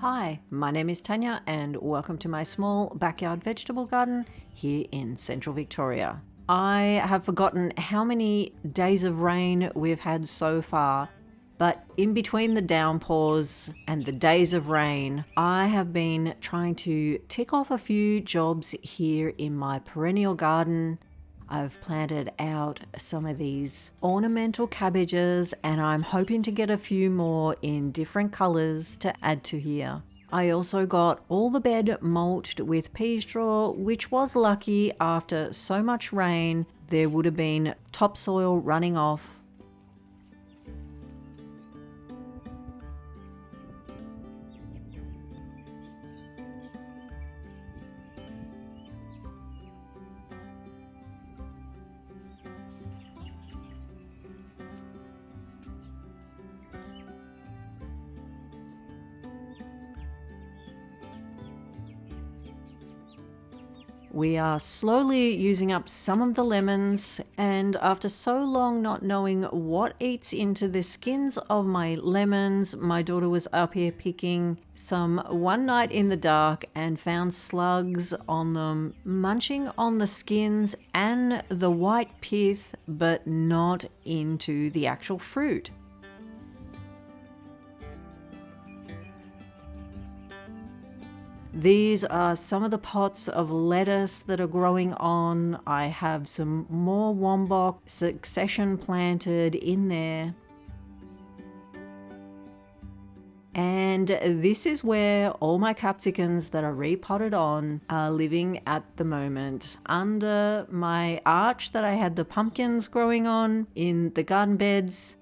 Hi, my name is Tanya and welcome to my small backyard vegetable garden here in central Victoria. I have forgotten how many days of rain we've had so far, but in between the downpours and the days of rain, I have been trying to tick off a few jobs here in my perennial garden. I've planted out some of these ornamental cabbages and I'm hoping to get a few more in different colours to add to here. I also got all the bed mulched with pea straw, which was lucky. After so much rain, there would have been topsoil running off. We are slowly using up some of the lemons, and after so long not knowing what eats into the skins of my lemons, my daughter was up here picking some one night in the dark and found slugs on them, munching on the skins and the white pith, but not into the actual fruit. These are some of the pots of lettuce that are growing on. I have some more Wombok succession planted in there. And this is where all my capsicums that are repotted on are living at the moment. Under my arch that I had the pumpkins growing on in the garden beds,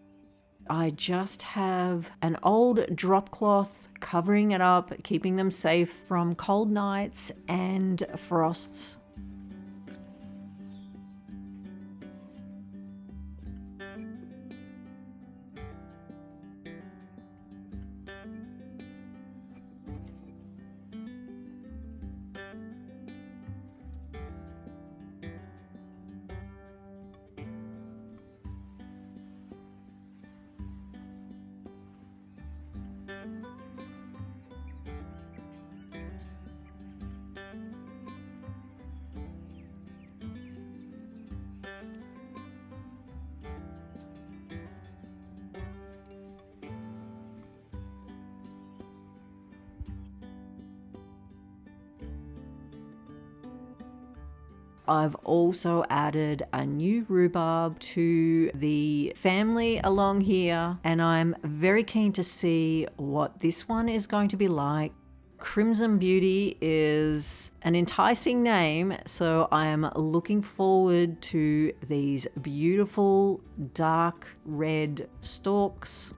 I just have an old drop cloth covering it up, keeping them safe from cold nights and frosts. I've also added a new rhubarb to the family along here, and I'm very keen to see what this one is going to be like. Crimson Beauty is an enticing name, so I am looking forward to these beautiful dark red stalks.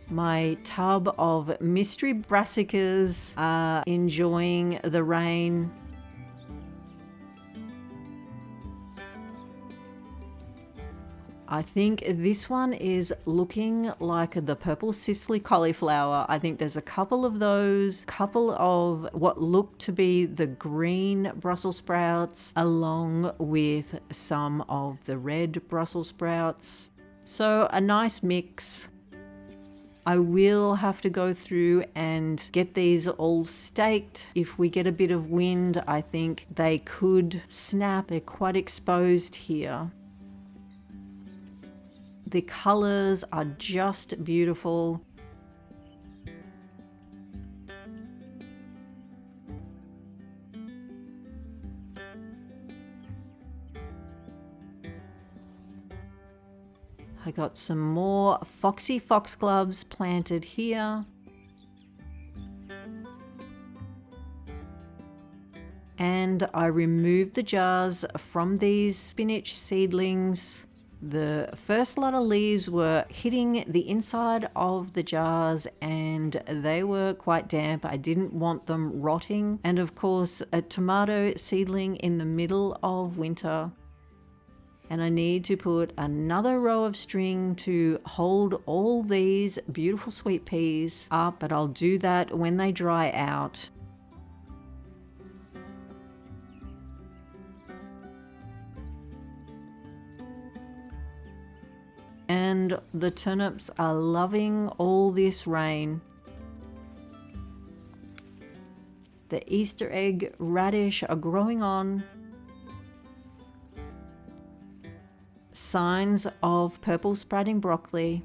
My tub of mystery brassicas are enjoying the rain. I think this one is looking like the purple Sicily cauliflower. I think there's a couple of those, couple of what look to be the green Brussels sprouts, along with some of the red Brussels sprouts. So a nice mix. I will have to go through and get these all staked. If we get a bit of wind, I think they could snap. They're quite exposed here. The colors are just beautiful. I got some more foxy foxgloves planted here. And I removed the jars from these spinach seedlings. The first lot of leaves were hitting the inside of the jars and they were quite damp. I didn't want them rotting. And of course, a tomato seedling in the middle of winter. And I need to put another row of string to hold all these beautiful sweet peas up, but I'll do that when they dry out. And the turnips are loving all this rain. The Easter egg radish are growing on. Signs of purple sprouting broccoli.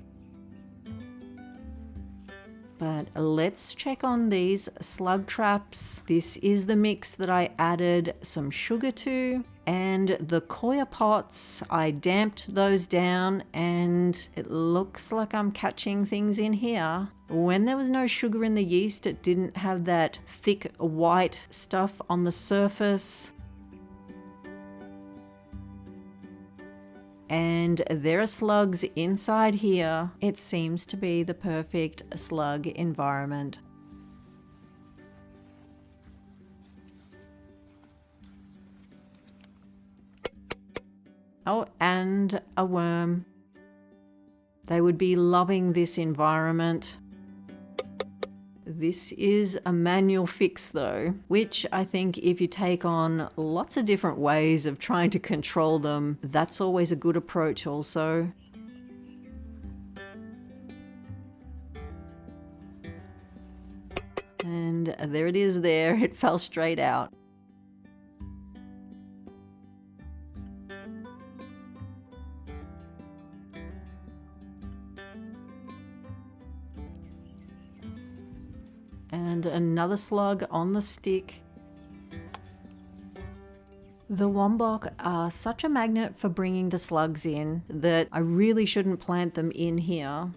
But let's check on these slug traps. This is the mix that I added some sugar to, and the coir pots, I damped those down, and it looks like I'm catching things in here. When there was no sugar in the yeast, it didn't have that thick white stuff on the surface. And there are slugs inside here. It seems to be the perfect slug environment. Oh, and a worm. They would be loving this environment. This is a manual fix though, which I think if you take on lots of different ways of trying to control them, that's always a good approach also. And there it is there, it fell straight out. And another slug on the stick. The wombock are such a magnet for bringing the slugs in that I really shouldn't plant them in here.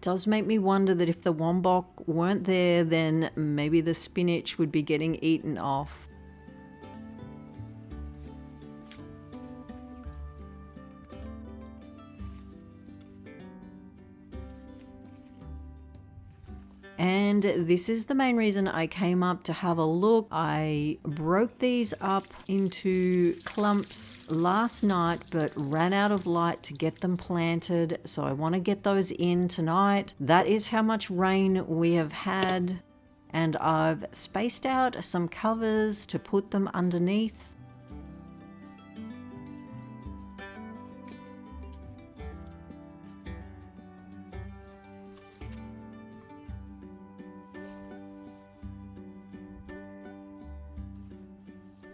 Does make me wonder that if the wombock weren't there, then maybe the spinach would be getting eaten off. And this is the main reason I came up to have a look. I broke these up into clumps last night, but ran out of light to get them planted. So I want to get those in tonight. That is how much rain we have had. And I've spaced out some covers to put them underneath.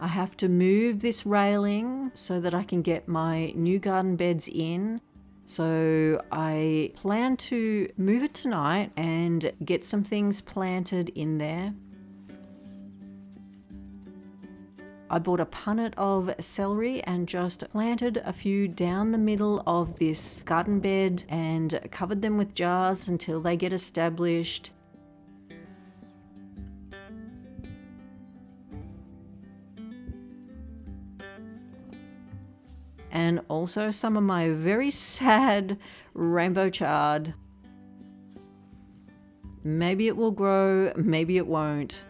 I have to move this railing so that I can get my new garden beds in. So I plan to move it tonight and get some things planted in there. I bought a punnet of celery and just planted a few down the middle of this garden bed and covered them with jars until they get established. And also some of my very sad rainbow chard. Maybe it will grow, maybe it won't.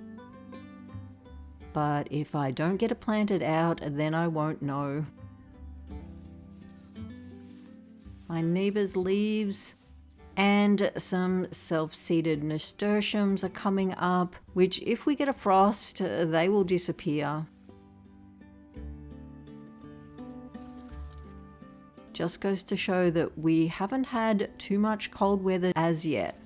But if I don't get it planted out, then I won't know. My neighbour's leaves and some self-seeded nasturtiums are coming up, which if we get a frost, they will disappear. Just goes to show that we haven't had too much cold weather as yet.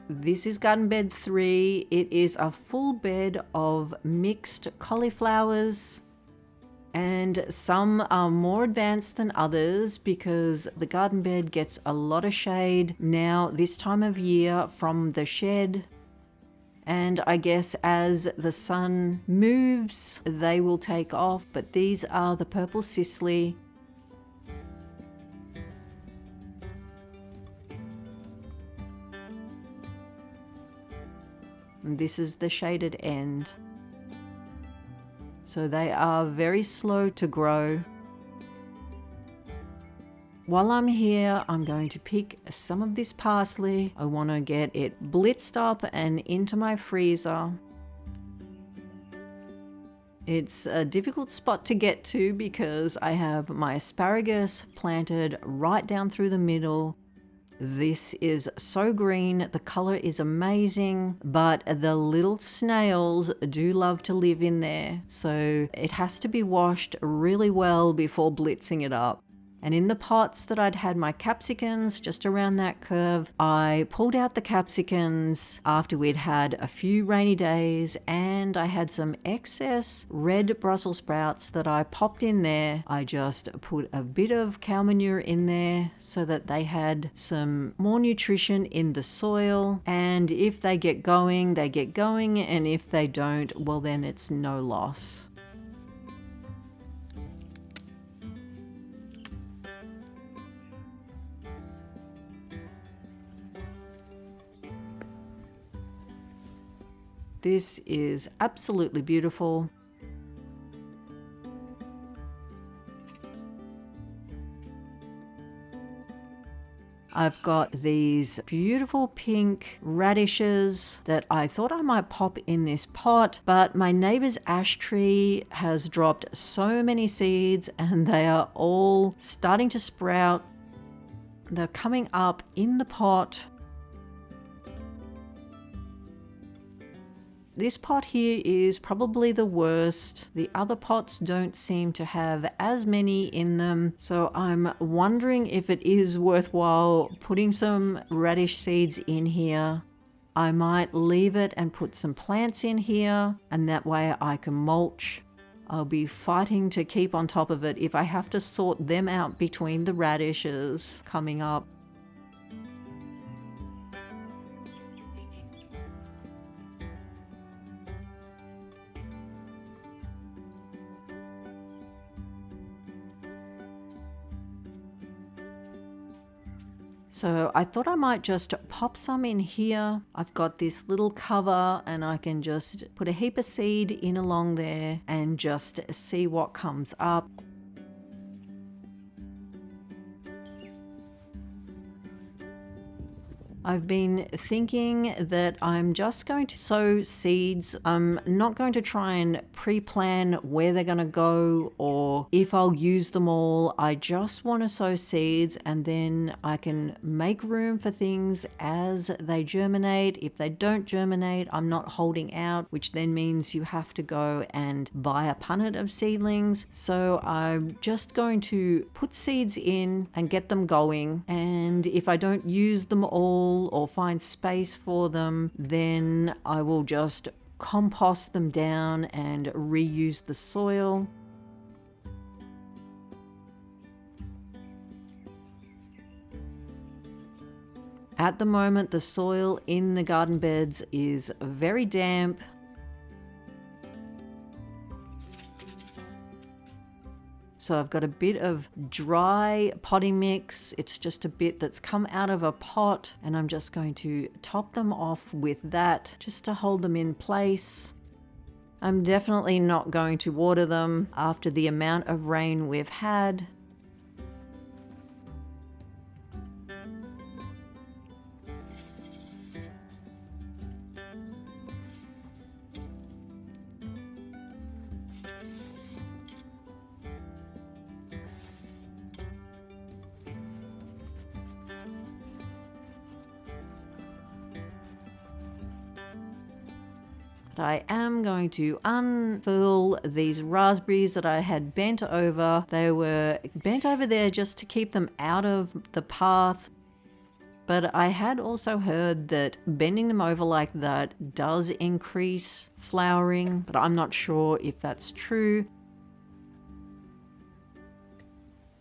This is garden bed 3. It is a full bed of mixed cauliflowers, and some are more advanced than others because the garden bed gets a lot of shade now this time of year from the shed. And I guess as the sun moves, they will take off. But these are the purple Sicily. And this is the shaded end. so they are very slow to grow. While I'm here, I'm going to pick some of this parsley. I want to get it blitzed up and into my freezer. It's a difficult spot to get to because I have my asparagus planted right down through the middle. This is so green, the color is amazing, but the little snails do love to live in there. So it has to be washed really well before blitzing it up. And in the pots that I'd had my capsicums, just around that curve, I pulled out the capsicums after we'd had a few rainy days, and I had some excess red Brussels sprouts that I popped in there. I just put a bit of cow manure in there so that they had some more nutrition in the soil, and if they get going, they get going, and if they don't, well then it's no loss. This is absolutely beautiful. I've got these beautiful pink radishes that I thought I might pop in this pot, but my neighbor's ash tree has dropped so many seeds and they are all starting to sprout. They're coming up in the pot. This pot here is probably the worst. The other pots don't seem to have as many in them, so I'm wondering if it is worthwhile putting some radish seeds in here. I might leave it and put some plants in here, and that way I can mulch. I'll be fighting to keep on top of it if I have to sort them out between the radishes coming up. So I thought I might just pop some in here. I've got this little cover and I can just put a heap of seed in along there and just see what comes up. I've been thinking that I'm just going to sow seeds. I'm not going to try and pre-plan where they're going to go or if I'll use them all. I just want to sow seeds and then I can make room for things as they germinate. If they don't germinate, I'm not holding out, which then means you have to go and buy a punnet of seedlings. So I'm just going to put seeds in and get them going. And if I don't use them all, or find space for them, then I will just compost them down and reuse the soil. At the moment, the soil in the garden beds is very damp. So I've got a bit of dry potting mix. It's just a bit that's come out of a pot and I'm just going to top them off with that just to hold them in place. I'm definitely not going to water them after the amount of rain we've had. I am going to unfurl these raspberries that I had bent over. They were bent over there just to keep them out of the path. But I had also heard that bending them over like that does increase flowering, but I'm not sure if that's true.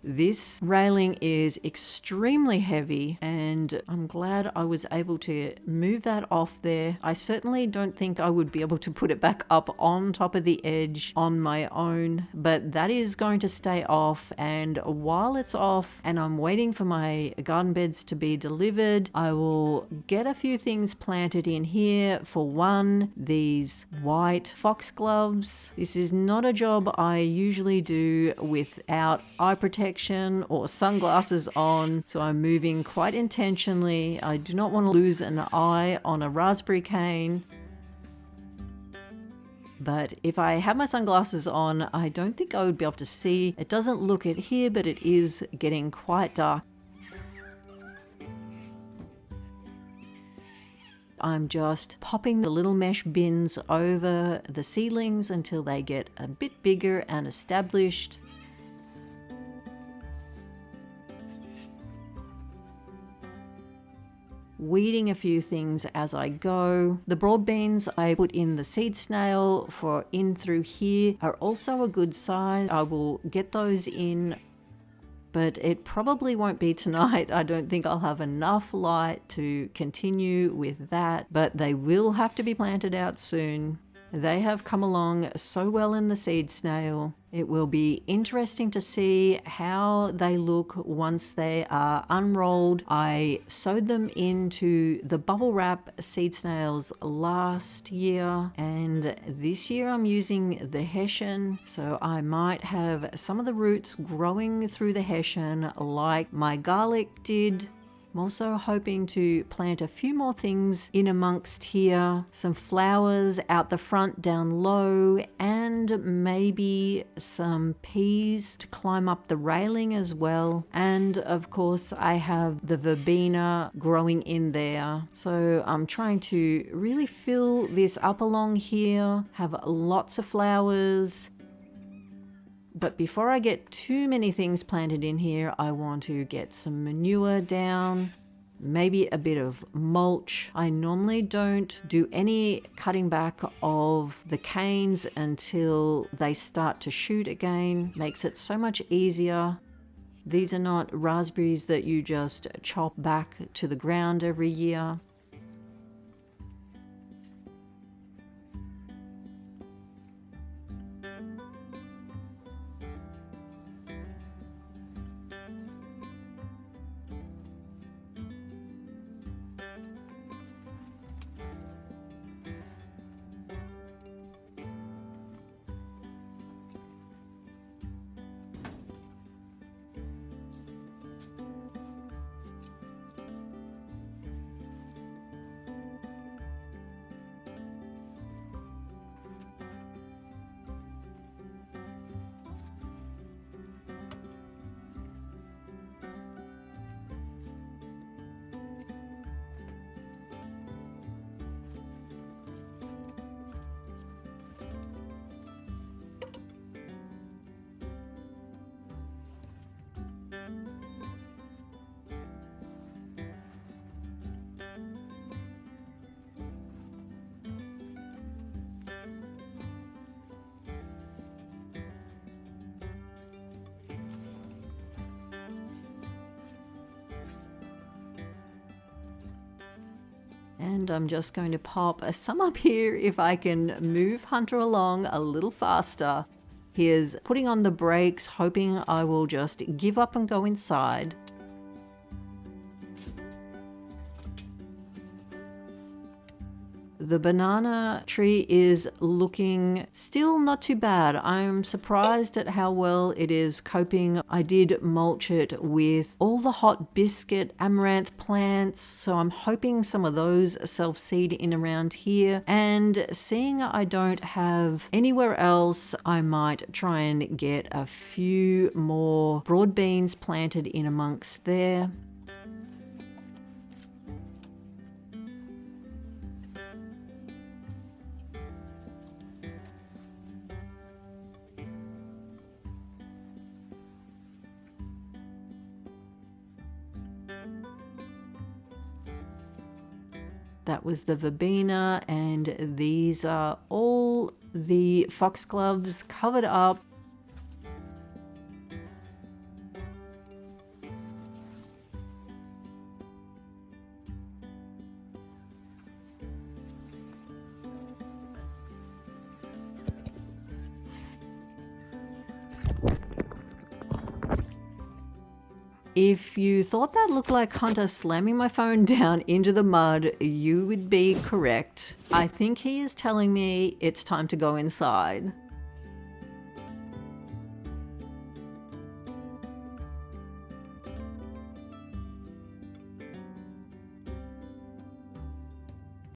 This railing is extremely heavy, and I'm glad I was able to move that off there. I certainly don't think I would be able to put it back up on top of the edge on my own, but that is going to stay off. And while it's off and I'm waiting for my garden beds to be delivered, I will get a few things planted in here. For one, these white foxgloves. This is not a job I usually do without eye protection or sunglasses on, so I'm moving quite intentionally. I do not want to lose an eye on a raspberry cane. But if I have my sunglasses on, I don't think I would be able to see. It doesn't look it here, but it is getting quite dark. I'm just popping the little mesh bins over the seedlings until they get a bit bigger and established. Weeding a few things as I go. The broad beans I put in the seed snail for in through here are also a good size. I will get those in, but it probably won't be tonight. I don't think I'll have enough light to continue with that, but they will have to be planted out soon. They have come along so well in the seed snail. It will be interesting to see how they look once they are unrolled. I sewed them into the bubble wrap seed snails last year, and this year I'm using the hessian, so I might have some of the roots growing through the hessian like my garlic did. I'm also hoping to plant a few more things in amongst here, some flowers out the front down low, and maybe some peas to climb up the railing as well. And of course I have the verbena growing in there. So I'm trying to really fill this up along here, have lots of flowers. But before I get too many things planted in here, I want to get some manure down, maybe a bit of mulch. I normally don't do any cutting back of the canes until they start to shoot again. Makes it so much easier. These are not raspberries that you just chop back to the ground every year. And I'm just going to pop some up here if I can move Hunter along a little faster. Here's putting on the brakes, hoping I will just give up and go inside. The banana tree is looking still not too bad. I'm surprised at how well it is coping. I did mulch it with all the hot biscuit amaranth plants, so I'm hoping some of those self-seed in around here. And seeing I don't have anywhere else, I might try and get a few more broad beans planted in amongst there. That was the verbena, and these are all the foxgloves covered up. If you thought that looked like Hunter slamming my phone down into the mud, you would be correct. I think he is telling me it's time to go inside.